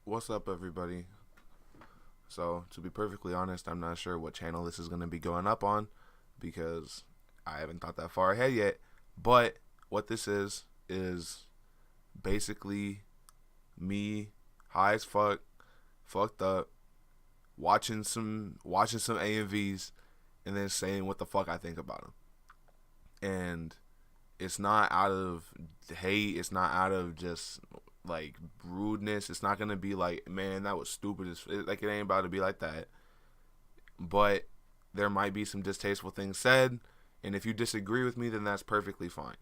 What's up, everybody? So, to be perfectly honest, I'm not sure what channel this is going to be going up on because I haven't thought that far ahead yet. But what this is basically me high as fuck, fucked up, watching some AMVs, and then saying what the fuck I think about them. And it's not out of hate. It's not out of just like rudeness. It's not gonna be like, man, that was stupid. Like, it ain't about to be like that. But there might be some distasteful things said, and if you disagree with me, then that's perfectly fine.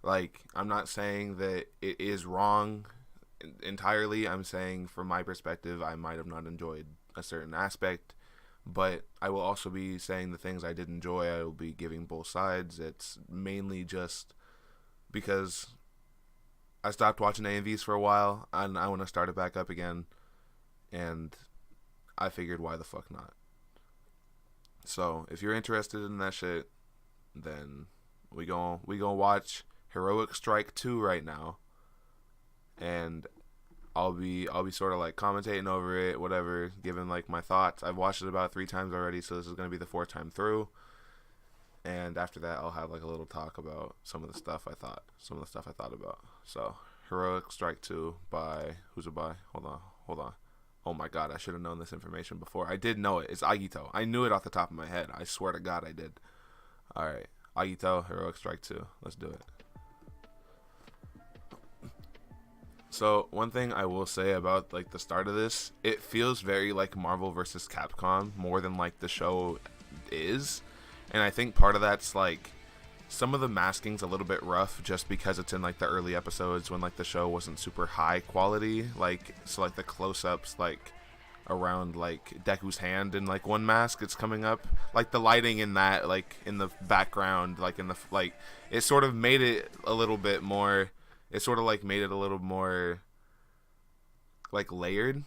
Like, I'm not saying that it is wrong entirely. I'm saying from my perspective, I might have not enjoyed a certain aspect, but I will also be saying the things I did enjoy. I will be giving both sides. It's mainly just because I stopped watching AMVs for a while, and I want to start it back up again, and I figured, why the fuck not? So, if you're interested in that shit, then we gon' watch Heroic Strike 2 right now, and I'll be sort of like commentating over it, whatever, giving like my thoughts. I've watched it about 3 times already, so this is gonna be the 4th time through. And after that, I'll have like a little talk about some of the stuff I thought about. So, Heroic Strike 2 by, who's it by? Hold on. Oh my god, I should have known this information before. I did know it. It's Agito. I knew it off the top of my head. I swear to god I did. Alright, Agito, Heroic Strike 2. Let's do it. So, one thing I will say about like the start of this, it feels very like Marvel vs. Capcom more than like the show is. And I think part of that's like some of the masking's a little bit rough just because it's in like the early episodes when like the show wasn't super high quality. Like, so like the close-ups like around like Deku's hand in like one mask, it's coming up, like the lighting in that, like in the background, like in the like, it sort of made it a little bit more, it sort of like made it a little more like layered,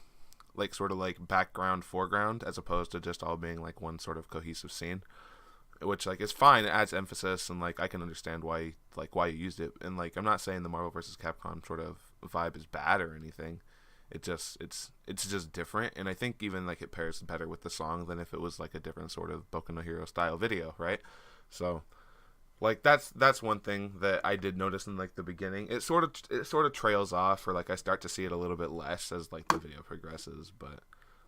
like sort of like background foreground, as opposed to just all being like one sort of cohesive scene, which like is fine. It adds emphasis, and like I can understand why you used it. And like, I'm not saying the Marvel vs. Capcom sort of vibe is bad or anything. It's just different, and I think even like it pairs better with the song than if it was like a different sort of Boku no Hero style video, right? So like that's one thing that I did notice in like the beginning. It sort of trails off, or like I start to see it a little bit less as like the video progresses. But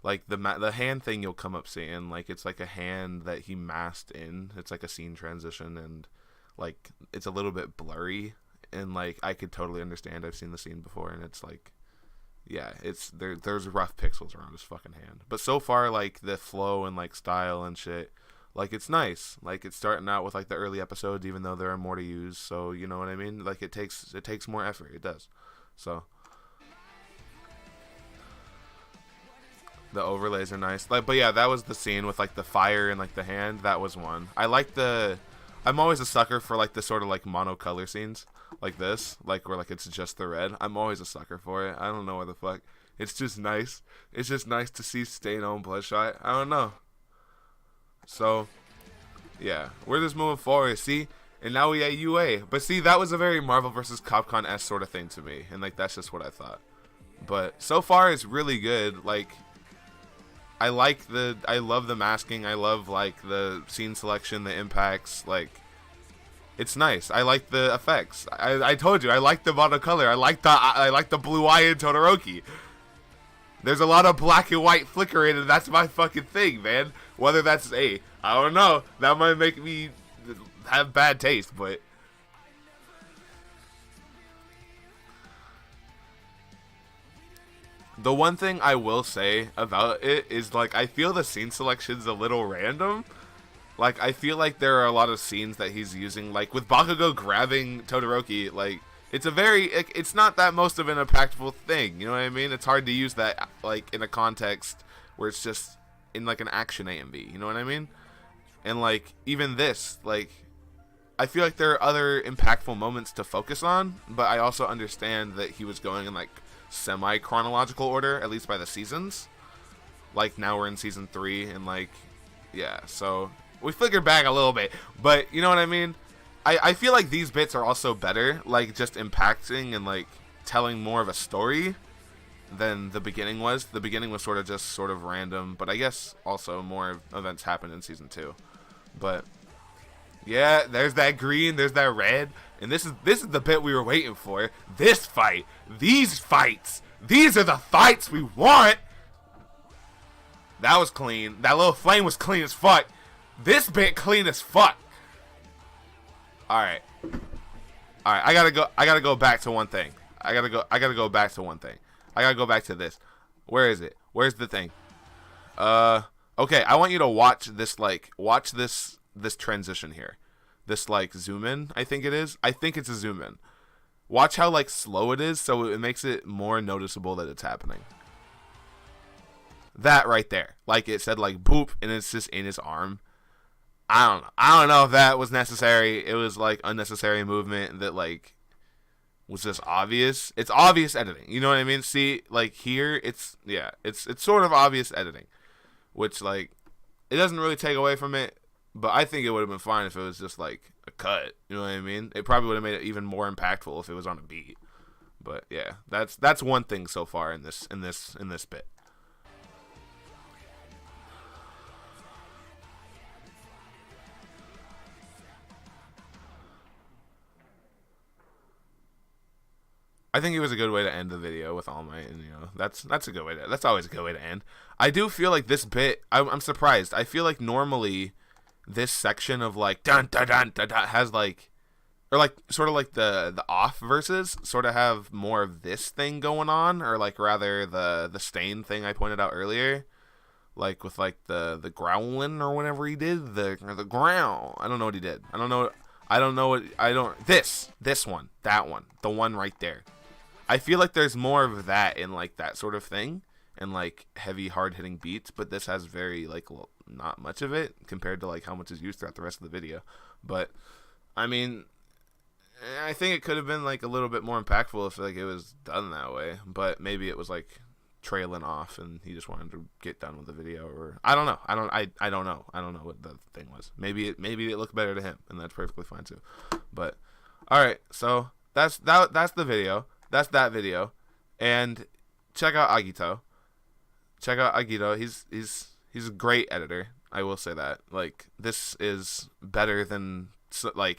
like the hand thing you'll come up seeing, like it's like a hand that he masked in. It's like a scene transition, and like it's a little bit blurry, and like I could totally understand. I've seen the scene before, and it's like, yeah, it's there's rough pixels around his fucking hand. But so far, like the flow and like style and shit, like it's nice. Like it's starting out with like the early episodes, even though there are more to use. So you know what I mean? Like it takes more effort. It does. So the overlays are nice. Like, but yeah, that was the scene with like the fire and like the hand. That was one. I like the. I'm always a sucker for like the sort of like monocolor scenes like this, like where like it's just the red. I'm always a sucker for it. I don't know what the fuck. It's just nice. It's just nice to see Stano and Bloodshot. I don't know. So yeah, we're just moving forward. See, and now we at UA. But see, that was a very Marvel vs. Capcom-esque sort of thing to me, and like that's just what I thought. But so far, it's really good. Like, I love the masking. I love like the scene selection, the impacts. Like, it's nice. I like the effects. I told you, I like the monocolor. I like the blue eye in Todoroki. There's a lot of black and white flickering, and that's my fucking thing, man. Whether that's I don't know. That might make me have bad taste, but the one thing I will say about it is, like, I feel the scene selection's a little random. Like, I feel like there are a lot of scenes that he's using, like, with Bakugo grabbing Todoroki, like, it's not that most of an impactful thing, you know what I mean? It's hard to use that, like, in a context where it's just in, like, an action AMV, you know what I mean? And, like, even this, like, I feel like there are other impactful moments to focus on, but I also understand that he was going in, like, semi-chronological order, at least by the seasons. Like, now we're in season 3, and, like, yeah, so we flickered back a little bit, but you know what I mean? I feel like these bits are also better, like, just impacting and, like, telling more of a story than the beginning was. The beginning was sort of just sort of random, but I guess also more events happened in season 2. But yeah, there's that green, there's that red, and this is the bit we were waiting for. This fight, these fights, these are the fights we want. That was clean. That little flame was clean as fuck. This bit clean as fuck. All right. I gotta go back to one thing. I gotta go back to one thing. I gotta go back to this. Where is it? Where's the thing? Okay, I want you to watch this, this transition here. This, zoom in, I think it is. I think it's a zoom in. Watch how, slow it is, so it makes it more noticeable that it's happening. That right there. It said, boop, and it's just in his arm. I don't know if that was necessary. It was, unnecessary movement that, was just obvious. It's obvious editing. You know what I mean? See, here, it's sort of obvious editing. Which, it doesn't really take away from it. But I think it would have been fine if it was just, a cut. You know what I mean? It probably would have made it even more impactful if it was on a beat. But, yeah. That's one thing so far in this bit. I think it was a good way to end the video with All Might, and that's a good way to. That's always a good way to end. I do feel like this bit. I'm surprised. I feel like normally this section of dun dun dun dun, dun has or sort of the off verses sort of have more of this thing going on, or rather the stain thing I pointed out earlier, with the growling or whatever he did, the growl. I don't know what he did. I don't know what this one, that one, the one right there. I feel like there's more of that in that sort of thing and heavy hard hitting beats, but this has very not much of it compared to how much is used throughout the rest of the video. But I mean, I think it could have been a little bit more impactful if it was done that way, but maybe it was trailing off and he just wanted to get done with the video, or I don't know. I don't know what the thing was. Maybe it looked better to him, and that's perfectly fine too. But all right, so that's the video. That's that video, and check out Agito. Check out Agito. He's a great editor. I will say that. This is better than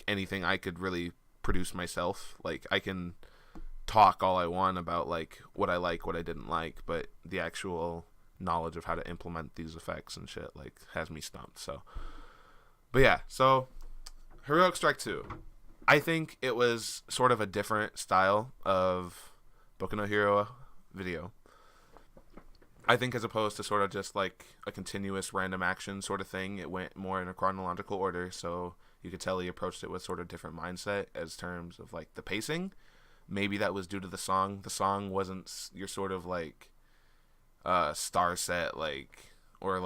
anything I could really produce myself. I can talk all I want about what I like, what I didn't like, but the actual knowledge of how to implement these effects and shit has me stumped. So, but yeah. So, Heroic Strike 2. I think it was sort of a different style of Boku no Hero video. I think as opposed to sort of just a continuous random action sort of thing, it went more in a chronological order, so you could tell he approached it with sort of different mindset as terms of the pacing. Maybe that was due to the song. The song wasn't your sort of star set or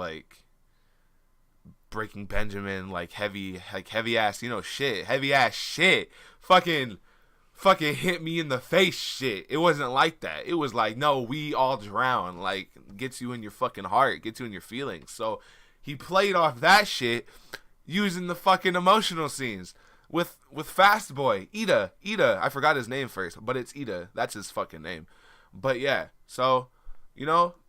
Breaking Benjamin heavy ass heavy ass shit fucking hit me in the face shit. It wasn't like that. It was no, we all drown, gets you in your fucking heart, gets you in your feelings. So he played off that shit using the fucking emotional scenes with Fast Boy Ida. I forgot his name first, but it's Ida. That's his fucking name. But yeah, so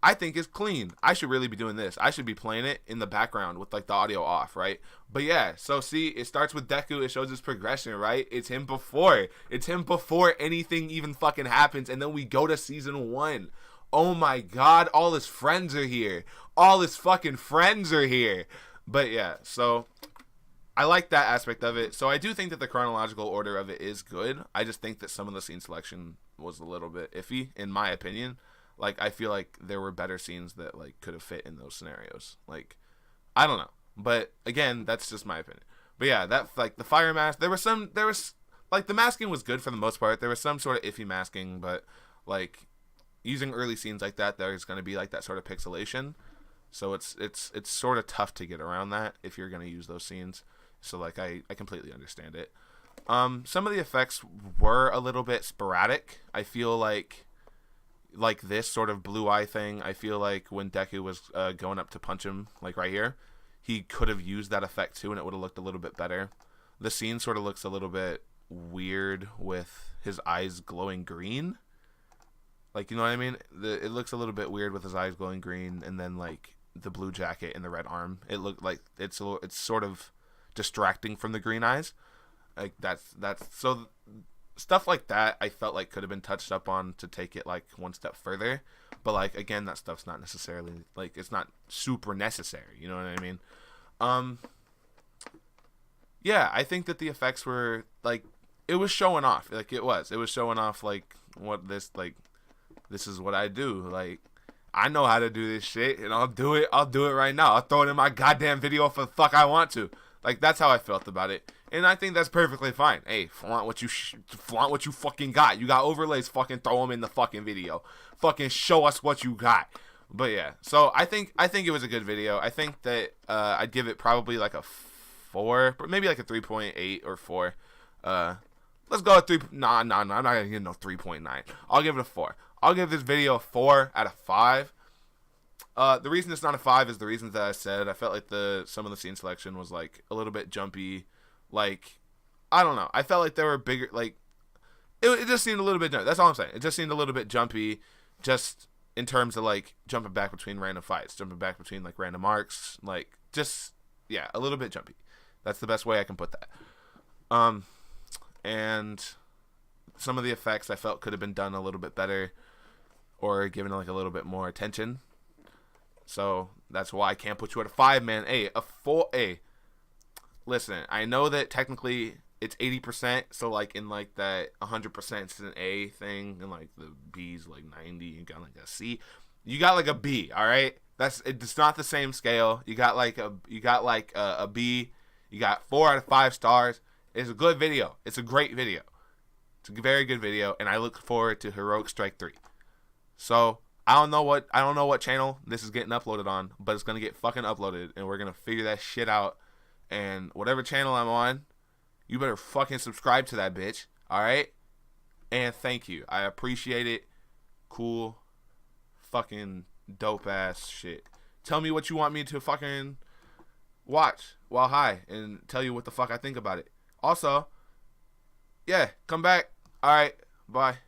I think it's clean. I should really be doing this. I should be playing it in the background with the audio off, right? But yeah, so see, it starts with Deku. It shows his progression, right? It's him before anything even fucking happens. And then we go to season 1. Oh my god, all his friends are here. All his fucking friends are here. But yeah, so I like that aspect of it. So I do think that the chronological order of it is good. I just think that some of the scene selection was a little bit iffy, in my opinion. I feel like there were better scenes that could have fit in those scenarios. I don't know, but again, that's just my opinion. But yeah, that the fire mask. There was the masking was good for the most part. There was some sort of iffy masking, but using early scenes like that, there's going to be that sort of pixelation. So it's sort of tough to get around that if you're going to use those scenes. So I completely understand it. Some of the effects were a little bit sporadic. I feel like this sort of blue eye thing, I feel like when Deku was going up to punch him, right here, he could have used that effect too, and it would have looked a little bit better. The scene sort of looks a little bit weird with his eyes glowing green. Like, you know what I mean? It looks a little bit weird with his eyes glowing green, and then like the blue jacket and the red arm. It looked like it's sort of distracting from the green eyes. Like that's so stuff like that. I felt like could have been touched up on to take it like one step further. But like again, that stuff's not necessarily like it's not super necessary. You know what I mean? Yeah, I think that the effects were like it was showing off. Like it was showing off like what this is what I do. Like I know how to do this shit, and I'll do it. I'll do it right now. I'll throw it in my goddamn video if the fuck I want to. Like that's how I felt about it, and I think that's perfectly fine. Hey, flaunt what you fucking got. You got overlays. Fucking throw them in the fucking video. Fucking show us what you got. But yeah, so I think it was a good video. I think that I'd give it probably like a 4, maybe like a 3.8 or 4. Let's go with 3. Nah. I'm not gonna give no 3.9. I'll give it a 4. I'll give this video a 4 out of 5. The reason it's not a 5 is the reasons that I said. I felt like some of the scene selection was like a little bit jumpy. Like I don't know. I felt like they were bigger. Like it just seemed a little bit. That's all I'm saying. It just seemed a little bit jumpy, just in terms of like jumping back between random fights, jumping back between like random arcs. Like just yeah, a little bit jumpy. That's the best way I can put that. And some of the effects I felt could have been done a little bit better or given like a little bit more attention. So that's why I can't put you at a 5, man. Hey, a 4. Hey, listen, I know that technically it's 80%. So like in like that 100% it's an A thing, and like the B's like 90. You got like a C. You got like a B. All right, it's not the same scale. You got like a B. You got 4 out of 5 stars. It's a good video. It's a great video. It's a very good video, and I look forward to Heroic Strike 3. So I don't know what channel this is getting uploaded on, but it's gonna get fucking uploaded, and we're gonna figure that shit out. And whatever channel I'm on, you better fucking subscribe to that bitch. All right? And thank you. I appreciate it. Cool, fucking dope ass shit. Tell me what you want me to fucking watch while high, and tell you what the fuck I think about it. Also, yeah, come back. All right, bye.